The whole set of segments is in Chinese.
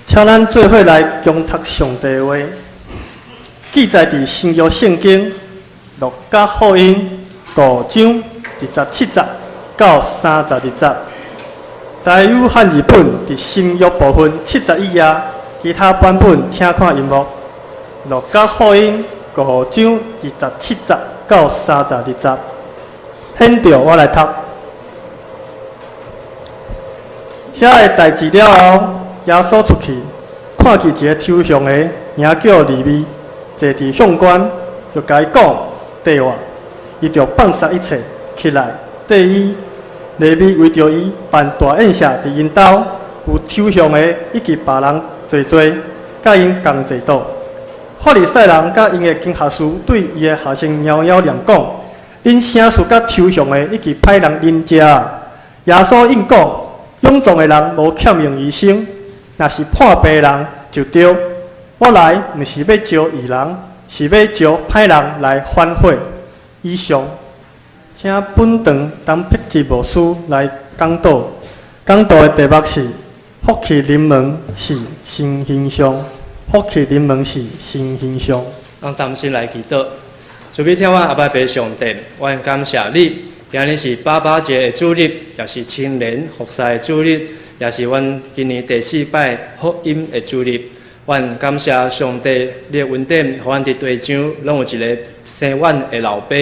请咱做伙来共读上帝的话，记载伫新约圣经路加福音5章27节到32节。台语汉语本伫新约部分7节以下，其他版本请看荧幕。路加福音5章27节到32节。现着我来读。遐个代志了后，耶稣出去，看见一个抽象的，名叫利未，坐伫向官，就甲伊讲地话，伊就放下一切，起来缀伊。利未为着伊办大宴席伫因兜，有抽象的以及别人坐坐，甲因共坐倒。法利赛人甲因的经学士对伊的学生袅袅念讲：恁啥事甲抽象的以及歹人啉食啊？耶稣应讲：勇壮的人无欠用医生，若是破病的人就对。我来毋是要招义人，是要招歹人来反悔。以上，请本堂当辟志牧师来讲道。讲道的题目是：福气临门是新形象。福气临门是新形象。让担心来祈祷。主要听我阿爸爸上帝，我感谢你。今日是爸爸节的主日，也是青年服侍的主日，也是阮今年第4摆福音的主日。阮感谢上帝，你的恩典，互阮伫地上拢有一个生阮的老爸。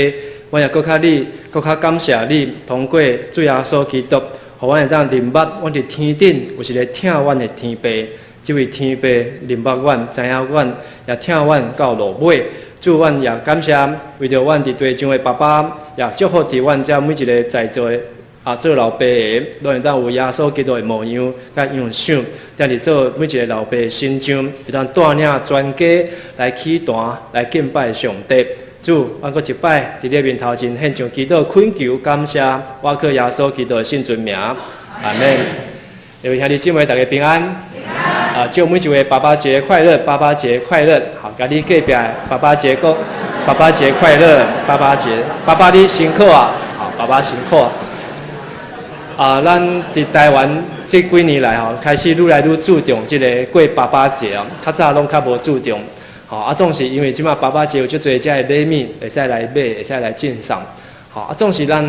阮也搁较感谢你，通过主耶稣基督，互阮会当明捌，阮伫天顶有一个疼阮的天父。这位天父明捌阮，知影阮，也疼阮到落尾。主，阮也感谢，为着阮伫地上的爸爸，也祝福伫阮遮每一个在座的做老爸的，拢会当有耶稣基督的模样甲样想，但是做每一个老爸的心中，会当带领全家来起坛来敬拜上帝。主，阮搁一摆伫你面头前献上祈祷恳求感谢，我靠耶稣基督的圣尊名，阿门。各位兄弟姊妹，大家平安。祝每一位爸爸节快乐，爸爸节快乐！好，甲你隔壁爸爸节讲，爸爸节快乐，爸爸节，爸爸你辛苦啊！好，爸爸辛苦啊！咱伫台湾这几年来开始愈来愈注重这个过爸爸节啊，较早拢较无注重。好，总是因为即马爸爸节有足侪遮个礼物，会使来买，会使来鉴赏。好，总是咱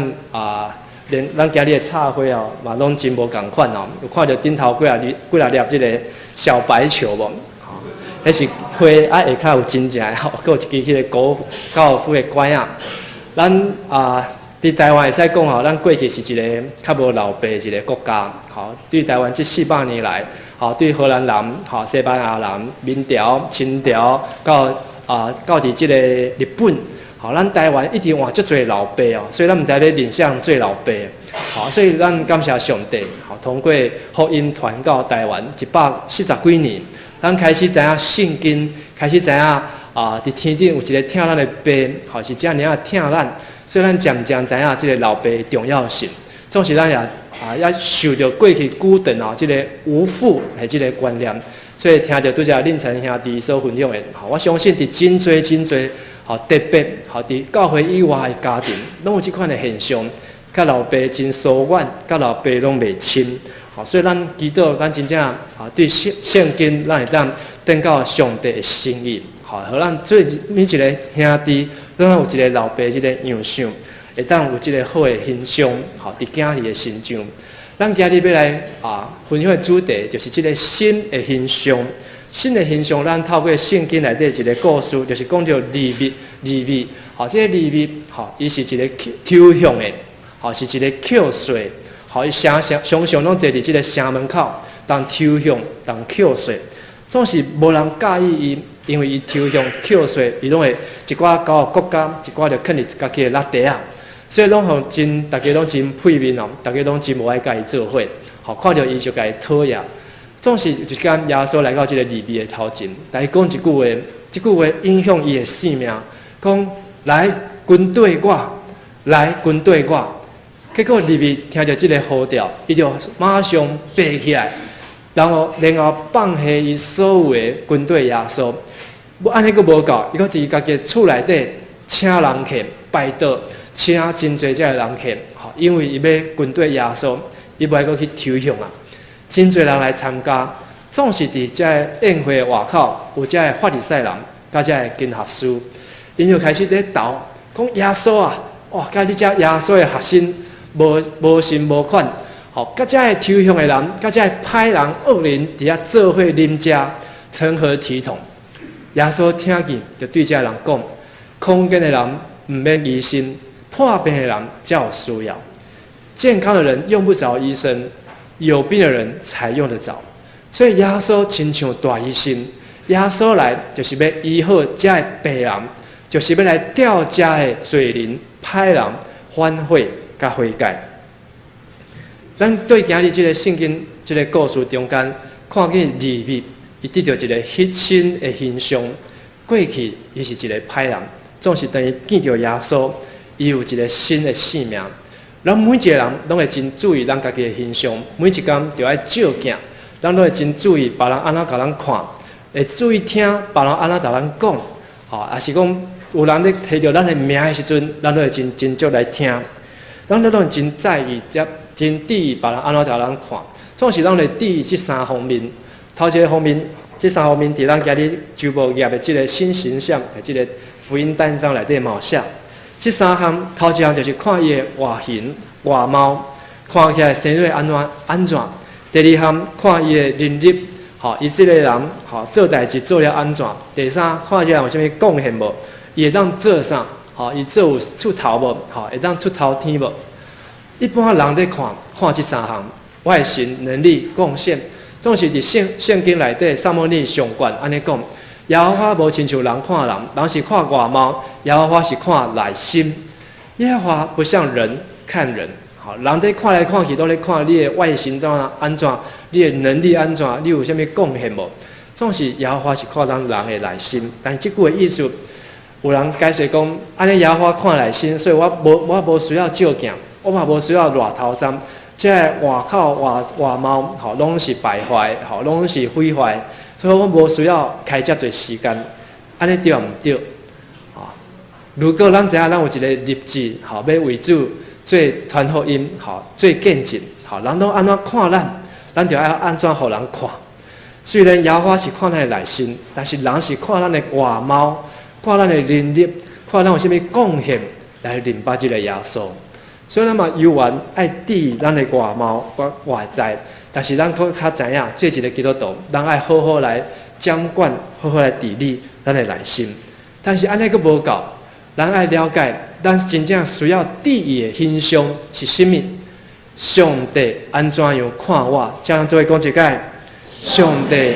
连咱今日的插花嘛拢真无共款哦。有看到顶头几啊粒即个小白球无？迄是花下骹有真正的吼，佮有一支迄个高尔夫的拐啊。咱伫台湾会使讲吼，咱过去是一个较无老爸一个国家。吼，对台湾这400年来，吼对荷兰人、吼西班牙人、明朝、清朝到伫即个日本。好，咱台湾一直换足侪老爸哦，所以咱毋知咧认向做老爸。好，所以咱感谢上帝，好通过福音传到台湾140几年，咱开始知影圣经，开始知影伫天顶有一个疼咱的爸，好是遮尔啊疼咱，所以咱渐渐知影即个老爸的重要性。总是咱也受到过去古代即个无父的即个观念，所以听到拄则恁陈兄弟所分享的，好，我相信伫真侪。好，特别好伫教会以外的家庭，拢有即款的现象，甲老爸真疏远，甲老爸拢袂亲。好，所以咱祈祷，咱真正对圣经，咱会当等到上帝的心意。好，互咱做每一个兄弟，拢有一个老爸即个样相，会当有一个好的形象。好，伫囝儿的心中，咱今日要来分享的主题就是即个新的形象。新的形象，咱透过圣经内底一个故事，就是讲到利未，好，这个利未，好，伊是一个抽象的，好，是一个扣税，好，伊常常拢坐伫即个城门口，当抽象，当扣税，总是无人介意伊，因为伊抽象扣税，伊拢会一寡交予国家，一寡就肯定家己的落地啊，所以拢互大家拢真配面哦，大家拢真无爱甲伊做伙，好，看到伊就甲伊讨厌。总是一间耶稣来到这个利未的头前，来讲一句话，这句话影响伊的性命，讲来军队我，来军队我。结果利未听到这个呼调，伊就马上爬起来，然后放下伊所有的军队耶稣。安尼佫无够，伊佫伫家己厝内底请人客拜倒，请真侪只人客，吼，因为伊要军队耶稣，伊袂佫去抽象啊。真侪人来参加，总是伫遮宴会外口有遮个法利赛人，甲遮个经学师，因就开始咧斗，讲耶稣啊，哇，甲你遮耶稣的学生无神无款，吼，甲遮个抽象的人，甲遮个歹人恶人伫遐做伙啉食，成何体统？耶稣听见，就对遮人讲：空间的人唔免疑心，破病的人才有需要。健康的人用不着医生，有病的人才用得着。所以耶稣亲像大医生，耶稣来就是要医好遮个病人，就是要来调遮个罪人、歹人反悔甲悔改。咱对今日即个圣经即个故事中间，看见利未伊得到一个迄新的形象。过去伊是一个歹人，总是等于见到耶稣，伊有一个新的性命。咱每一个人拢会真注意咱家己的形象，每一工就爱照镜，咱拢会真注意别人安怎甲咱看，会注意听别人安怎甲咱讲，吼，也是讲有人咧提到咱的名的时阵，咱都会真足来听，咱都会真在意，真注意别人安怎甲咱看，总是咱会注意这三方面。头一个方面，这三方面伫咱今日周报业的这个新形象，即个福音单章内底嘛有写。这三项，头一项就是看伊的外形、外貌，看起来生活安怎；第二项看伊的能力，吼，伊这个人吼做代志做了安怎；第三，看起来有啥物贡献无，伊会当做啥，吼，伊做有出头无，吼，会当出头天无。一般人在看这三项，外形、能力、贡献，总是伫圣经内底撒母耳上悬安尼讲。耶和华无亲像人看人，人是看外貌，耶和华是看内心。耶和华不像人看人，好，人在看来看去都在看你的外形安怎，你的能力安怎，你有啥物贡献无？总是耶和华是看咱人的内心。但是即句的意思，有人解释讲，安尼耶和华看内心，所以我无需要照镜，我嘛无需要热头衫，即个外口外貌，吼，拢是败坏，吼，拢是毁坏。所以我无需要开遮侪时间，安尼对毋对？啊，如果咱知影咱有一个立志，吼，要为主做传福音，吼，做见证，吼，人都安怎看咱就要安怎互人看。虽然耶和华是看咱的内心，但是人是看咱的外貌，看咱的能力，看咱有啥物贡献来明白即个耶稣。所以咱嘛有缘爱注意咱的外貌、外在。但是咱较知影，做一个基督徒，咱爱好好来掌管，好好来治理咱的内心。但是安尼佫无够，咱爱了解，咱真正需要注意的形象是啥物？上帝安怎样看我？这样做伙讲一解。上帝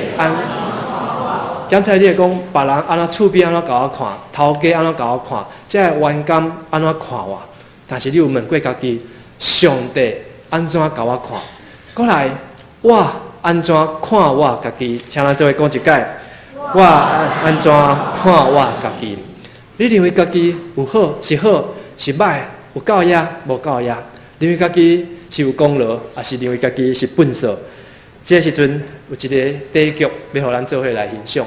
刚才你会讲别人安怎厝边安怎甲我看，头家安怎甲我看，这个员工安怎看我？但是你有问过家己，上帝安怎甲我看？过来，我安怎看我家己？请咱做伙讲一解。我安怎看我家己？你认为家己有好是好是歹？有够野无够野？认为家己是有功劳，还是认为家己是笨手？这个时阵有一个底局，要互咱做伙来欣赏。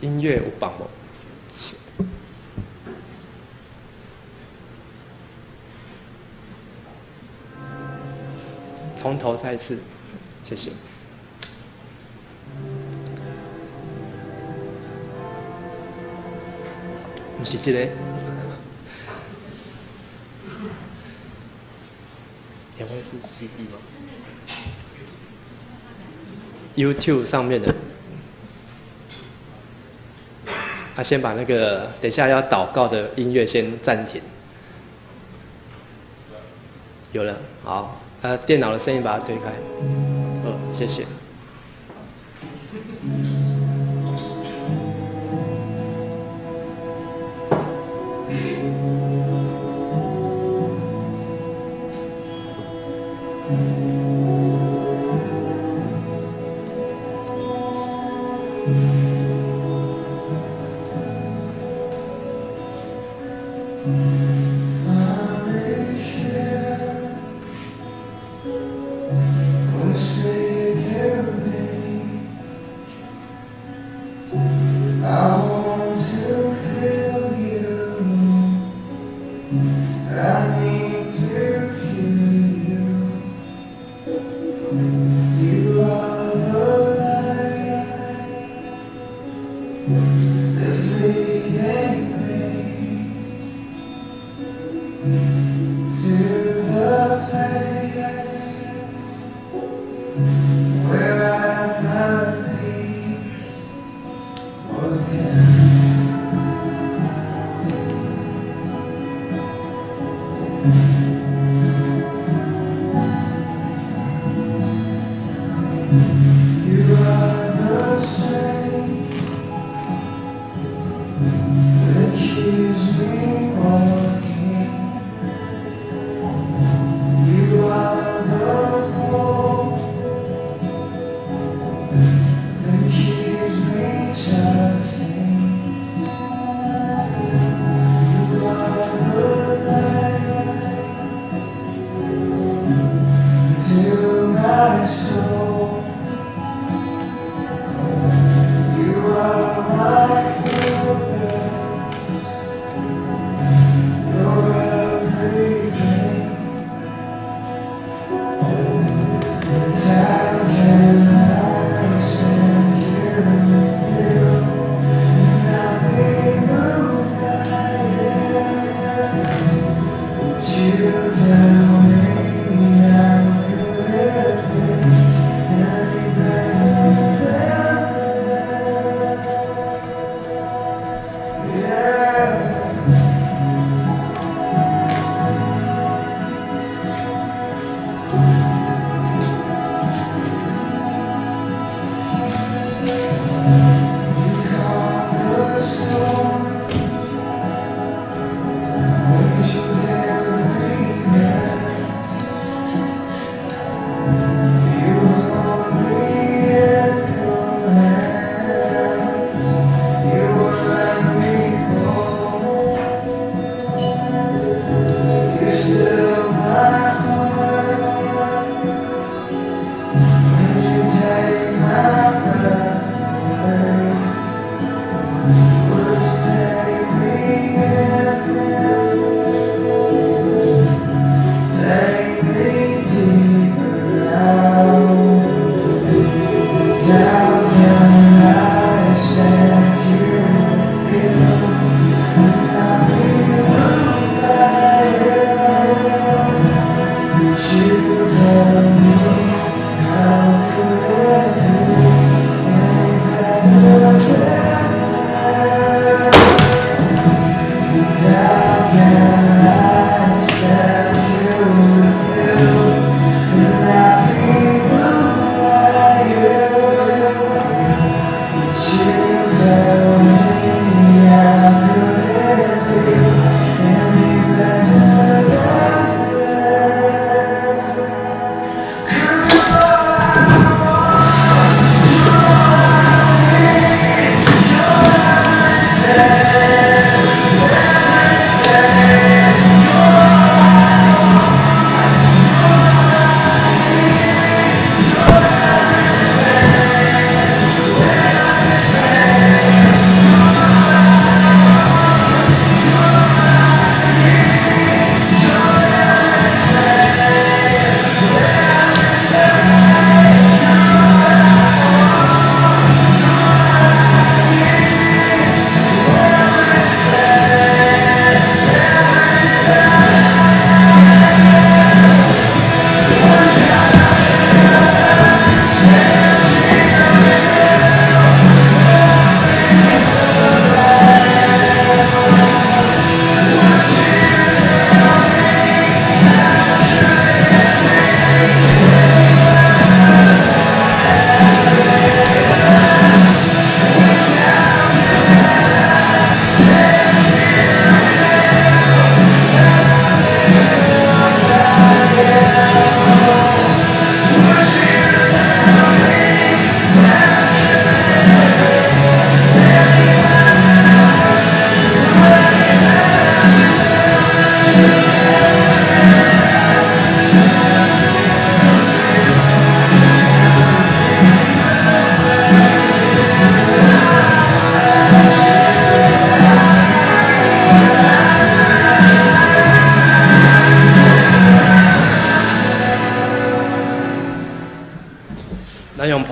音乐有放无？从头再一次，谢谢。不是这个，两位是 CD 吗？YouTube 上面的。先把那个等一下要祷告的音乐先暂停。有了，好，电脑的声音把它推开。谢谢。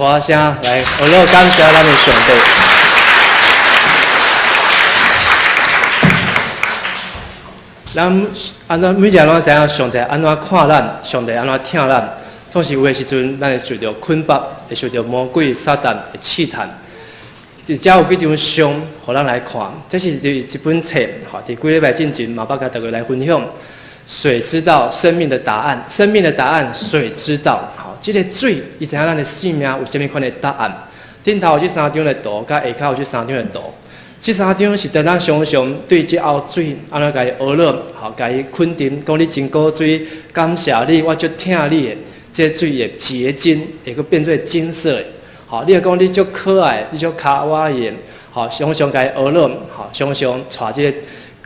花声来，我乐感谢咱的上帝。咱安怎每一个拢知影上帝安怎看咱，上帝安怎听咱。总是有诶时阵，咱会受到捆绑，会受到魔鬼撒旦的试探。才有几张相，互咱来看。这是一本册，吼，伫几礼拜之前嘛，捌甲大家来分享。水知道生命的答案，生命的答案，水知道。好，这个水，伊知影咱的性命有啥物款的答案。顶头有这三张的图，甲下骹有这三张的图。这三张是等咱常常对这后水安怎甲伊学乐，好，甲伊肯定，讲你真古水，感谢你，我足疼你的。这水会结晶，会阁变做金色的。好，你若讲你足可爱，你足卡哇伊的，好，常常甲伊学乐，好，常常带这个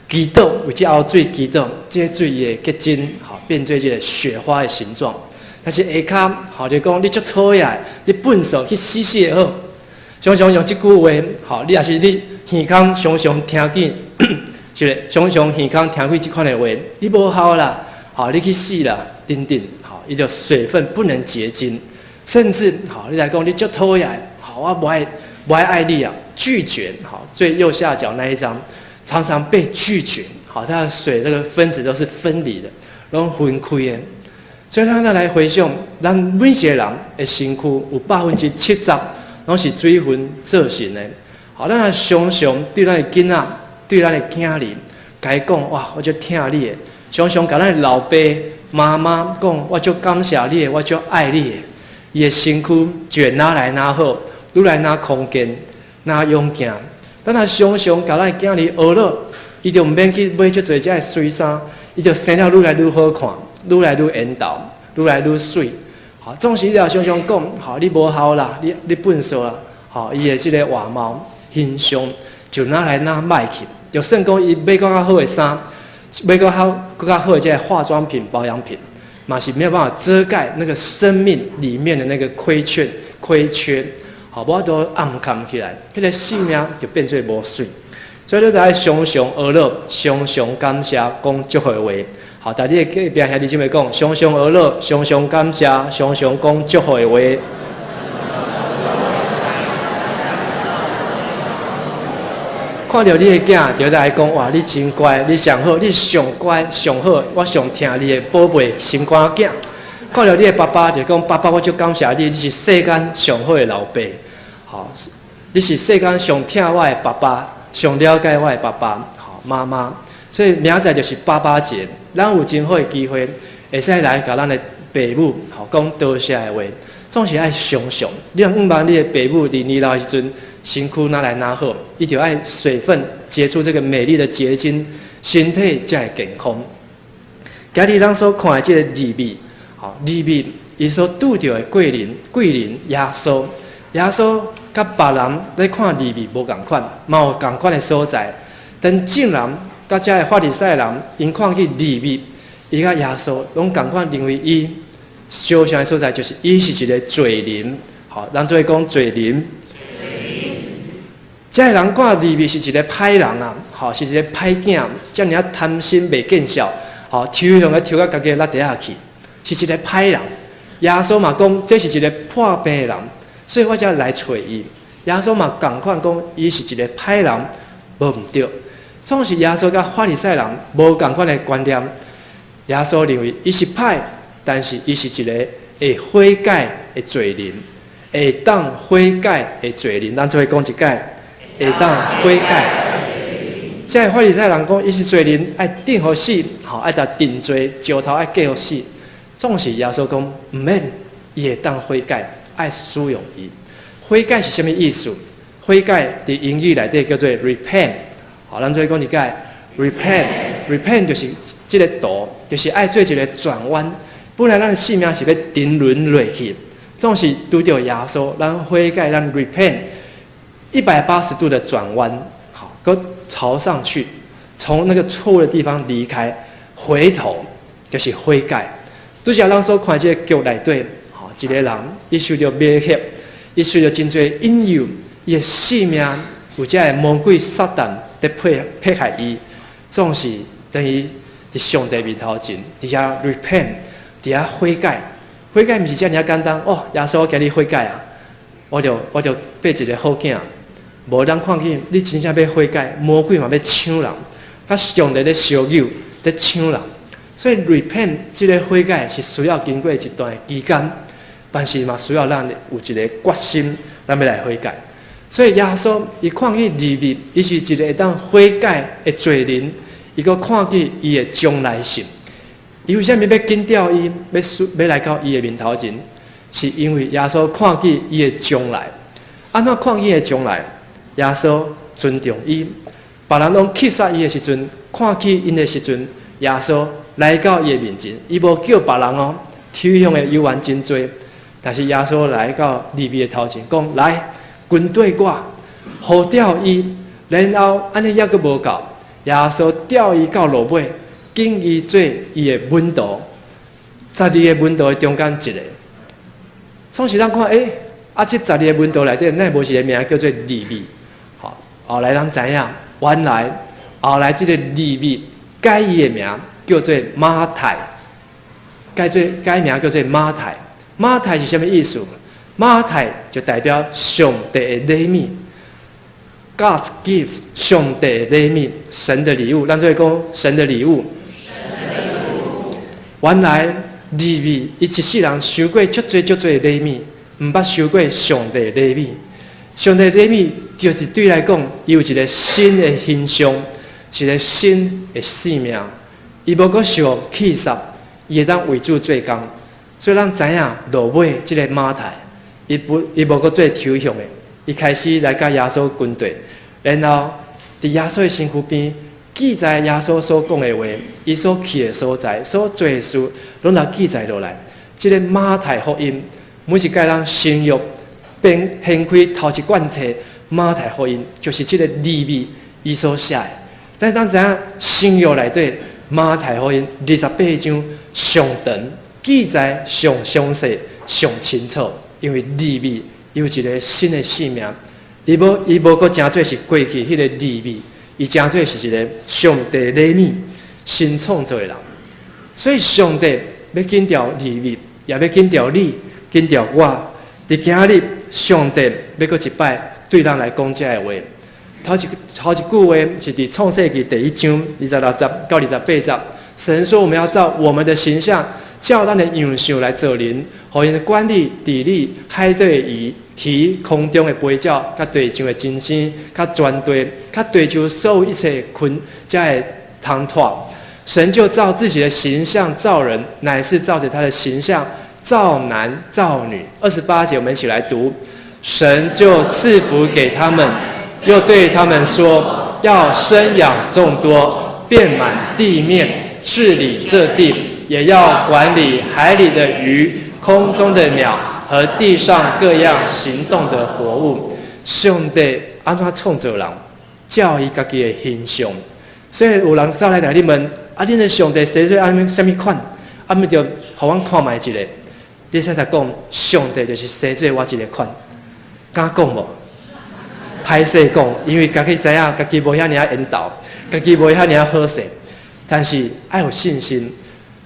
祈祷，为这后水祈祷，这水会结晶，好，变做这个雪花的形状。但是下骹，好，就讲你足讨厌，你笨手去死死的好。常常用这句话，好，你也是你耳孔常常听见，是嘞，常常耳孔听见这款的话，你无效啦，好，你去死啦，等等。伊就水分不能结晶，甚至好，你来讲你就讨厌，好，我不爱爱你啊，拒绝，好，最右下角那一张常常被拒绝，好，它的水那个分子都是分离的，拢分开的。所以咱来回想，咱每一个人的身躯有70%拢是水分造成的。好，咱常常对咱的囡仔、对咱的囝儿，甲伊讲哇，我就疼你的，常常甲咱的老爸。妈妈讲，我就感谢你的，我就爱你的。伊的身躯就会哪来哪好，愈来哪空间，哪勇敢。咱若常常甲咱囝儿学了，伊就毋免去买遮侪遮的水衫，伊就生了愈来愈好看，愈来愈缘投，愈来愈水。好，总是你也常常讲，好，你无效啦，你笨手啦，好，伊的即个外貌形象就哪来哪歹去，就算讲伊买较好的衫。买个更较好的这些化妆品、保养品，嘛是没有办法遮盖那个生命里面的那个亏缺。好，我都暗藏起来，那个性命就变做无水。所以你来常常学乐，常常感谢，讲祝福的话。好，大家隔壁兄弟姊妹讲，常常学乐，常常感谢，常常讲祝福的话。看到你的囝，就来讲哇，你真乖，你上好，你上乖上好，我上疼你的宝贝心肝囝。看到你的爸爸，就讲爸爸，我就感谢你，你是世间上好的老爸。好，你是世间上疼我的爸爸，上了解我的爸爸。好，妈妈，所以明仔就是爸爸节，咱有真好的机会，会使来甲咱的爸母，好讲多谢的话，总是爱常常。你若毋望你的爸母离你老的时阵。身躯哪来哪好，伊就爱水分结出这个美丽的结晶，身体才会健康。今日咱所看的这个利未，好利未，伊所拄到的贵人耶稣，耶稣甲别人咧看利未无共款，嘛有共款的所在。但正人甲遮的法利赛人，因看去利未，伊甲耶稣拢共款认为伊相像的所在，就是伊是一个罪人。好，咱做讲罪人。这个人看利未是一个歹人啊，吼，是一个歹囝，遮尔啊贪心袂见效，吼，抽向个抽到家己的力底下去，是一个歹人。耶稣嘛讲，这是一个破病的人，所以我才来找伊。耶稣嘛共款讲，伊是一个歹人，无毋对。总是耶稣甲法利赛人无共款的观念。耶稣认为伊是歹，但是伊是一个会悔改的罪人，会当悔改的罪人。咱做讲一解。会当悔改，即个法利赛人讲，伊是罪人，爱定互死，吼，爱甲定罪，石头爱计互死。总是耶稣讲，毋免，伊会当悔改，爱使用伊。悔改是啥物意思？悔改伫英语内底叫做 repent， 好，咱做讲一解 repent 就是即个图，就是爱做一个转弯。本来咱的性命是要沉沦落去，总是拄着耶稣，咱悔改，咱 repent。180度的转弯，好，搁朝上去，从那个错误的地方离开，回头就是悔改。拄则咱所看这个剧内底，好，一个人伊受到威胁，伊受到真侪引诱，伊的性命有这个魔鬼撒旦在迫害伊，总是等于伫上帝面头前，伫遐 repent， 伫遐悔改。悔改毋是遮尔简单哦，耶稣叫你悔改啊。我就爬一个好囝，无人看见你真正要悔改，魔鬼嘛要抢人，甲上帝咧相诱，咧抢人。所以 repent 这个悔改是需要经过一段期间，但是嘛需要咱有一个决心，咱要来悔改。所以耶稣伊看见利未，伊是一个会当悔改的罪人，伊阁看见伊的将来性。伊为虾米要紧调伊，要来到伊的面头前？是因为耶稣看见伊的将来。安怎看见伊的将来？耶稣尊重伊，别人拢击杀伊的时阵，看见因的时阵，耶稣来到伊的面前，伊无叫别人哦，天上的犹原真多，但是耶稣来到利未的头前，讲来军队我，呼调伊，然后安尼还阁无够，耶稣调伊到路尾，敬伊做伊的门徒，12个门徒的中间一个。总是咱看，这12个门徒内底，那无是个名叫做利未。好，后来咱知影，原来后来这个利未改伊的名叫做马太，改名叫做马太。马太是什么意思？马太就代表上帝的礼物 ，God's gift， 上帝的礼物，神的礼物。咱做讲神的礼物。原来利未伊一世人收过足多的礼物，毋捌收过上帝的礼物。上帝的礼物就是对来讲，伊有一个新的形象，一个新的生命。伊无阁受气杀，伊会当为主做工。所以咱知影落尾即个马太，伊无阁做抽象的，伊开始来甲耶稣军队，然后伫耶稣的身躯边记载耶稣所讲的话，伊所去的所在，所做的事，拢来记载落来。即个马太福音，每一届人生育并掀开头一卷册，马太福音就是即个利未伊所写的。但咱知影生育内底马太福音28章上长。记载上详细、上清楚，因为利未有一个新的生命，伊无阁真做是过去迄个利未，伊真做是一个上帝礼物、新创造的人。所以上帝要紧调利未，也要紧调你、紧调我。伫今日，上帝要阁一摆对咱来讲这个话。头一句话是伫创世纪第1章26节到28节，神说我们要照我们的形象。照咱的样式来做人，互因管理、治理海底的鱼、空中的飞鸟、甲地上的精星、甲全地、甲地球所有一切昆才会通脱。神就照自己的形象造人，乃是照着他的形象造男造女。28节我们一起来读：神就赐福给他们，又对他们说，要生养众多，遍满地面，治理这地。也要管理海里的鱼、空中的鸟和地上各样行动的活物。上帝安怎创造人，照伊家己的形象。所以有人走来你问：恁的上帝生做安什么款？咪就互阮看卖一个。你现在讲，上帝就是生做我一个款，敢讲无？歹势讲，因为家己知影，家己无遐尔引导，家己无遐尔好势，但是爱有信心。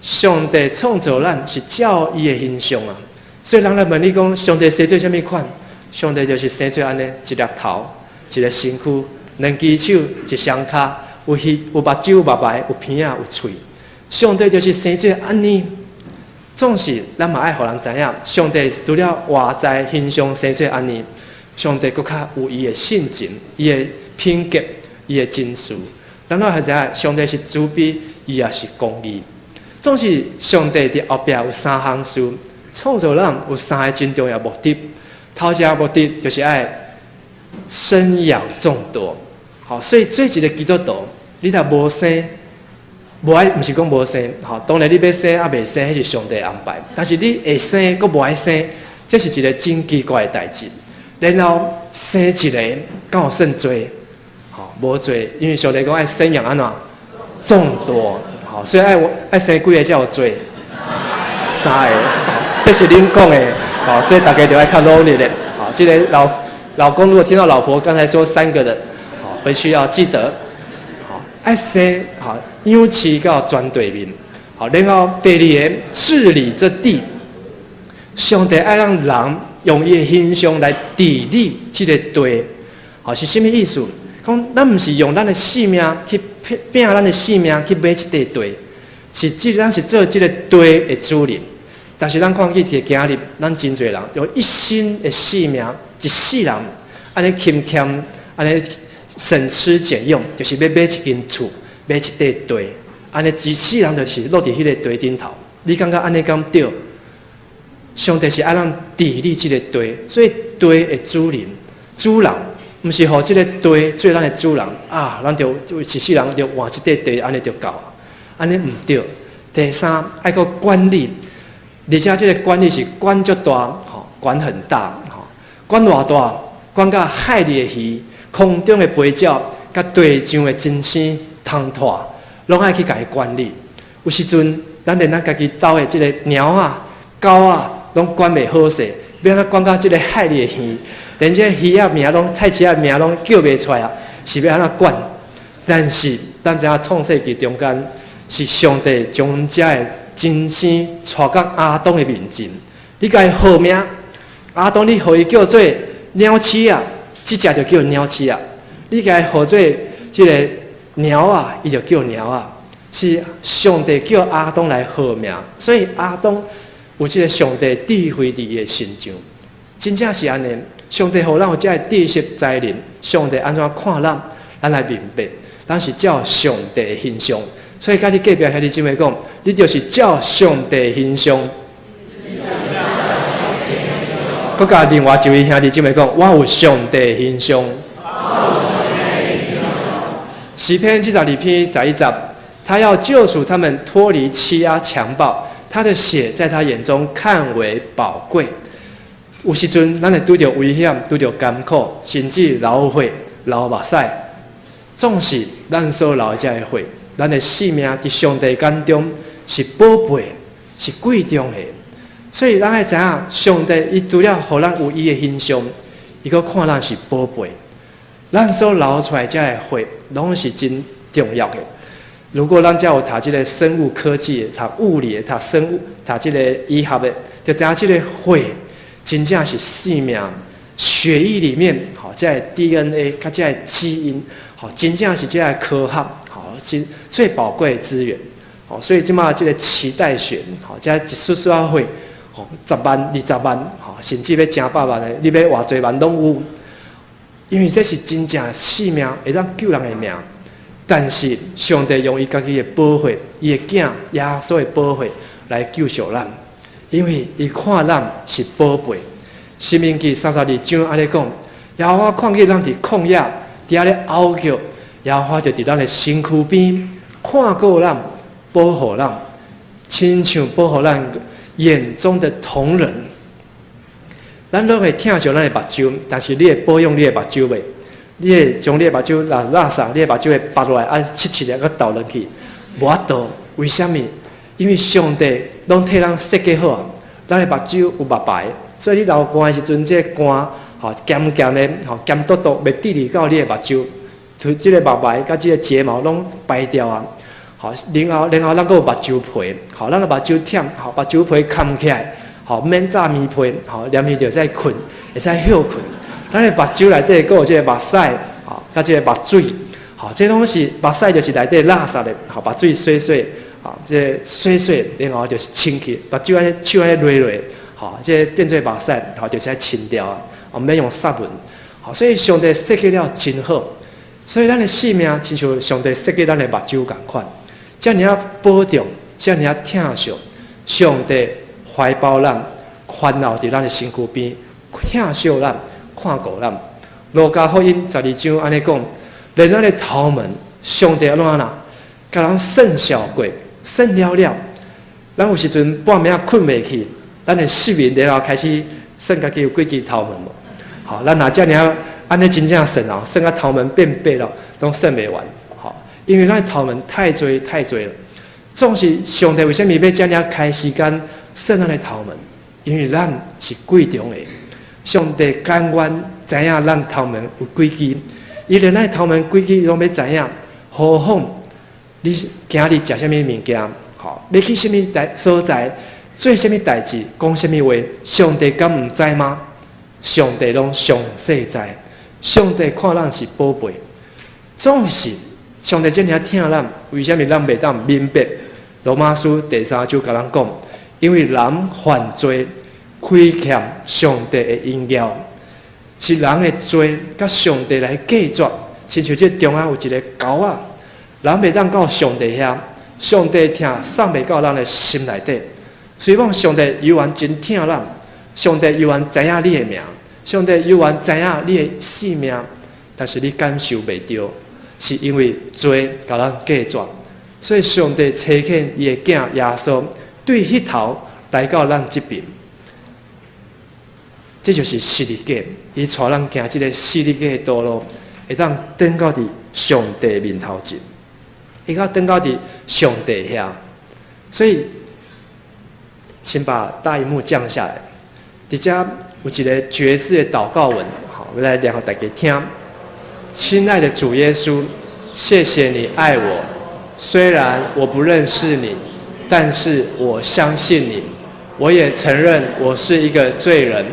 上帝创造咱是照伊的形象啊，所以人来问你讲，上帝生做什么款？上帝就是生做安尼，一粒头，一个身躯，2只手，一双脚，有目睭、有目白，有鼻仔，有喙。上帝就是生做安尼。总是咱嘛爱互人知影，上帝除了外在形象生做安尼，上帝搁较有伊的性情、伊的品格、伊的真事。咱拢还知影，上帝是慈悲，伊也是公义。总是上帝伫后壁有3项事，创造人有3个真重要目的。头一个目的就是爱生养众多。好，所以做一个基督徒，你若无生，无爱，毋是讲无生。好，当然你要生啊，未生，迄是上帝安排。但是你会生，佮无爱生，这是一个真奇怪的代志。然后生一个，敢有算多？好，无多，因为上帝讲爱生养安怎众多。好，所以爱生几个才有做？3个，这是恁讲的。好，所以大家就要较努力的。好，这个老公如果听到老婆刚才说3个的，好，回去要记得。好，爱生好养饲到全地面。好，然后第2个治理这地，上帝爱让人用伊的形象来治理这个地，好是什么意思？讲咱毋是用咱的性命去拼咱的性命去买这块地，咱是做这个地的主人。但是咱看去伫今日，咱真侪人用一生的性命，一世人安尼勤俭，安尼省吃俭用，就是要买一间厝，买一块地，安尼一世人就是落伫迄个地顶头。你感觉安尼敢对？上帝是爱咱治理这个地，所以地的主人，毋是互这个地做咱的主人啊，咱就一世人就换一块地，安尼就够啊，安尼毋对。第三，爱个管理。而且这个管理是管足大，吼，管很大，吼，管偌大，管到海里的鱼、空中的飞鸟、甲地上的真生、虫豸，拢爱去甲伊管理。有时阵，咱连咱家己兜的这个猫啊、狗啊，拢管袂好势，要咱管到这个海里的鱼，连这鱼仔名拢、菜市仔名拢叫袂出来啊，是要安怎管？但是，咱知影创世纪中间是上帝将阮遮的真生带到亚当的面前，你甲伊号名，亚当你号伊叫做鸟鼠啊，即只就叫鸟鼠啊；你甲伊号做即个鸟啊，伊就叫鸟啊。是上帝叫亚当来号名，所以亚当有即个上帝智慧伫伊的心上，真正是安尼。上帝互咱有遮个知识才能，上帝安怎看咱来明白，咱是照上帝的形象。所以，甲你隔壁兄弟姊妹讲，你就是照上帝形象。佮甲另外一位兄弟姊妹讲，我有上帝形象。诗篇72篇11节，他要救赎他们脱离欺压强暴，他的血在他眼中看为宝贵。有时阵，咱会拄着危险，拄着艰苦，甚至流血、流目屎，总是咱所流遮的血。咱的性命伫上帝眼中是宝贝，是贵重的。所以咱爱知影，上帝伊除了互咱有伊的形象，伊阁看咱是宝贝。咱所流出来遮的血，拢是真重要的。如果咱遮有读即个生物科技的、读物理的、读生物、读即个医学的，就知影即个血真正是生命血液里面，好，遮的 DNA 甲遮的基因，好，真正是遮的科学。是最宝贵的资源，好，所以即马即个脐带血，好，遮一丝丝啊血，好，10万、20万，好，甚至要成百万的，你要偌侪万拢有，因为这是真正的性命，会当救人的命。但是上帝用伊家己的宝血，伊的囝耶稣的宝血来救赎咱，因为伊看咱是宝贝。申命记32章安尼讲，耶和华看见咱伫旷野，伫遐咧嗷叫。耶和华就伫咱的身躯边看顾咱，保护咱，亲像保护咱眼中的瞳人。咱拢会疼惜咱的目睭，但是你会保养你的目睭袂？你会将你的目睭拉撒，你的目睭会拔落来，按切个倒落去，无法度。为什么？因为上帝拢替咱设计好啊，咱的目睭有目白，所以你流汗的时阵，这汗吼咸咸的，吼咸笃笃，袂滴入到你的目睭。即个目白甲即个睫毛拢掰掉啊，好，然后咱阁有目睭皮，好，咱个目睭忝，好，目睭皮盖起来，好，免炸面皮，好，连面就会使困，会使休困。咱个目睭内底阁有即个目屎，好，甲即个目水，好，这拢是目屎就是内底垃圾的，好，目水洗洗，好，即个洗洗，然后就是清气，目睭安尼手安尼捋捋，好，即变做目屎，好，就是清掉啊，我免用杀蚊，好，所以上帝设计了真好。所以咱的性命亲像上帝设计咱的目睭共款，遮尔啊保重，遮尔啊疼惜，上帝怀抱咱，环绕伫咱的身躯边，疼惜咱，看顾咱。路加福音12章安尼讲，连咱的头门，上帝安怎啦？甲人算小过，算了了。咱有时阵半暝困袂去，咱的失眠然后开始算家己有几支头门无？好，咱若遮尔。安尼真正算哦，算到头门变白了，拢算袂完。好，因为咱头门太多了。总是上帝为什么要遮尔开时间算咱的头门？因为咱是贵重的。上帝甘愿知影咱头门有规矩，伊连咱头门规矩拢要知影。何况你今日食啥物物件？好，要去啥物所在，做啥物代志，讲啥物话，上帝敢毋知吗？上帝拢上细知，上帝看咱是宝贝，总是上帝这样疼咱，为什么咱袂当明白？罗马书第3章甲咱讲，因为人犯罪，亏欠上帝的荣耀，是人的罪，甲上帝来计作，亲像这中央有一个沟啊，人袂当到上帝遐，上帝疼送袂到咱的心内底。虽讲上帝犹原真疼咱，上帝犹原知影你的名，上帝犹原知影你的性命，但是你感受袂到，是因为罪甲咱计作。所以上帝差遣伊的囝耶稣对迄头来到咱这边，这就是实力界，伊带咱行这个实力界的道路，会当登到伫上帝面头前，会到登到伫上帝遐。所以，请把大荧幕降下来，底下有一个决志的祷告文，好，我来念给大家听。亲爱的主耶稣，谢谢你爱我。虽然我不认识你，但是我相信你。我也承认我是一个罪人。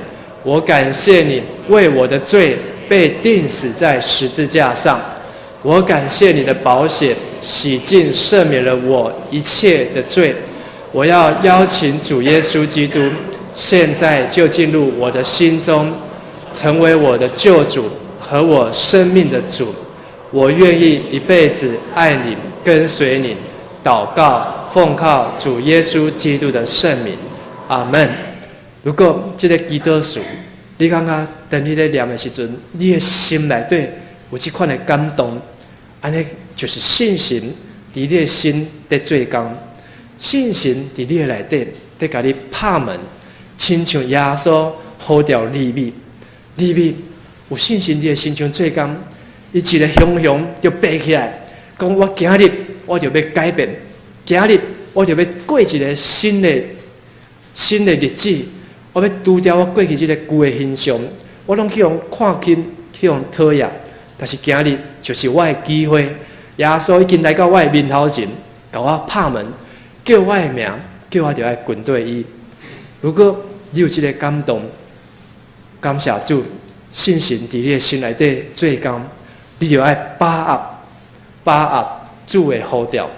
我感谢你为我的罪被钉死在十字架上。我感谢你的宝血洗净赦免了我一切的罪。我要邀请主耶稣基督现在就进入我的心中，成为我的救主和我生命的主。我愿意一辈子爱你，跟随你。祷告，奉靠主耶稣基督的圣名，阿门。如果这个基督徒，你感觉当你在念的时阵，你的心内底有这款的感动，安尼就是信心伫你的心在做工，信心伫你的内底在甲你拍门，亲像耶稣呼召利未，利未有信心伫的心像做工。伊一个雄雄就爬起来，讲我今日我就要改变，今日我就要过一个新的日子，我要除掉我过去这个旧的形象，我拢去用看轻，去用讨厌，但是今日就是我的机会。耶稣已经来到我的面头前，甲我拍门，叫我的名，叫我就来跟对伊。如果你有这个感动，感谢主，信心伫你的心内底做工。你就要把握主的呼召，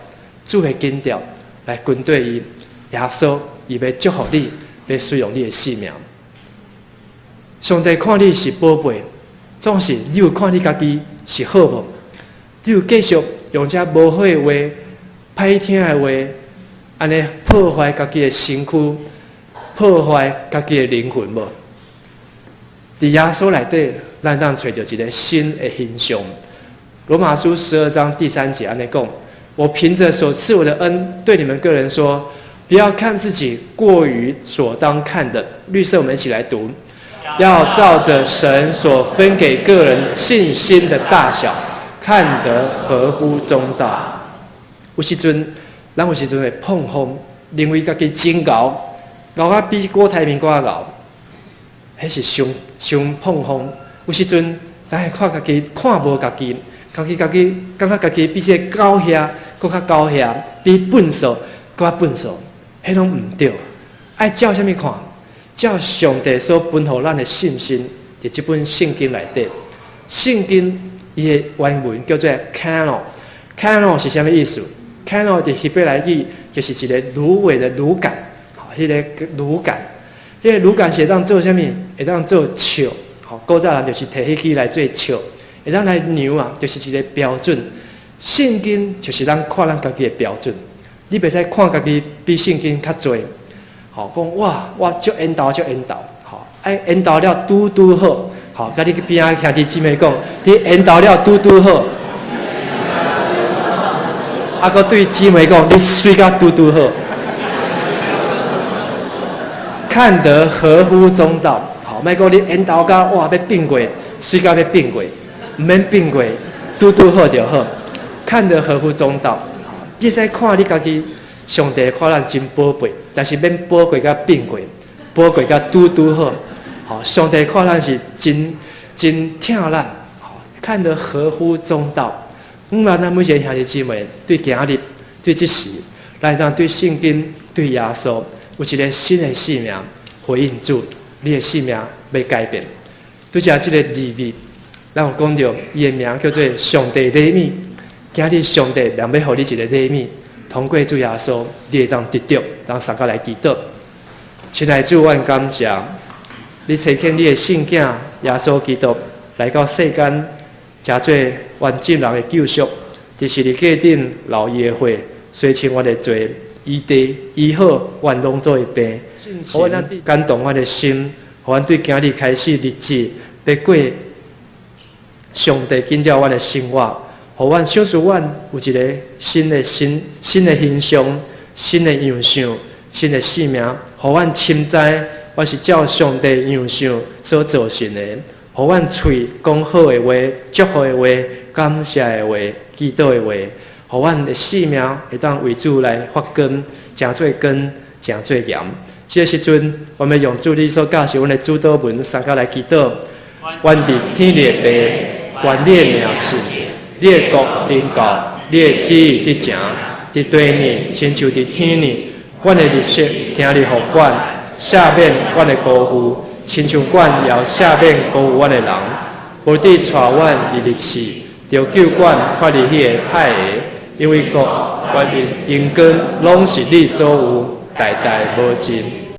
主的紧调来跟对伊。耶稣伊要祝福你，要使用你的性命。上帝看你是宝贝，总是你有看你家己是好无？你有继续用这无好的话、歹听的话，安尼破坏家己的身躯，破坏家己的灵魂无？伫耶稣内底，咱当找到一个新的形象。罗马书12章第3节安尼讲：我凭着所赐我的恩，对你们个人说，不要看自己过于所当看的。绿色，我们一起来读：要照着神所分给个人信心的大小，看得合乎中道。有时阵，咱有时阵会碰风，认为家己真牛，牛啊比郭台铭更牛。迄是伤碰风，有时阵咱会看家己看无家己，感觉家己比这个狗遐更较狗遐，比笨手更较笨手，迄拢唔对。爱照啥物看？照上帝所分予咱的信心，伫这本圣经内底。圣经伊的原文叫做 canon，canon 是啥物意思 ？canon 伫希伯来语就是一个芦苇的芦杆，迄个芦杆。迄个芦杆是会当做啥物？会当做笑，吼，古早人就是摕迄支来做笑，会当来量啊，就是一个标准。圣经就是咱看咱家己的标准，你袂使看家己比圣经较侪，吼，讲哇，我足缘投，吼，爱缘投了拄好，吼，甲你去边仔兄弟姊妹讲，你缘投了拄好，啊，搁对姊妹讲，你水甲拄好。看得合乎中道，好，莫讲你缘投甲哇要变过，水甲要变过，唔免变过，拄好就好。看得合乎中道，你使看你家己，上帝看咱真宝贝，但是免宝贵甲变过，宝贵甲拄好。好，上帝看咱是真疼咱，好，看得合乎中道。咱每一个兄弟姊妹对今日、对即时，来咱对圣经、对耶稣。有一个新的生命回应主，你的生命要改变。拄则即个利未，咱有讲到伊的名叫做上帝礼物。今日上帝良要互你一个礼物，通过主耶稣，你会当得到，当参加来祈祷。亲爱的主，阮感谢你差遣你的圣囝耶稣基督来到世间，诚做阮众人的救赎。伫十字架顶流伊的血，洗清阮的罪，医治医好阮拢做的病，互阮感动阮的心，互阮对今日开始日子要过上帝紧了阮的生活。互阮想使阮有一个新的形象、新的样相、新的生命，互阮深知我是照上帝样相所造成的。互阮嘴讲好的话、祝福的话、感谢的话、祈祷的话，互阮的生命会当为主来发根，诚做根，诚做盐。这个时阵，我们用主你所教示阮的主祷文，三脚来祈祷。愿伫天里的爸，愿你的名是。你的国临到，你的旨意伫成，伫地呢，亲像伫天呢。阮的日色，今日互管，赦免阮的辜负，亲像阮也赦免辜负阮的人。无伫带阮入日刺，就救阮脱离迄个歹个，因为国、权力、荣光，拢是你所有，代代无尽。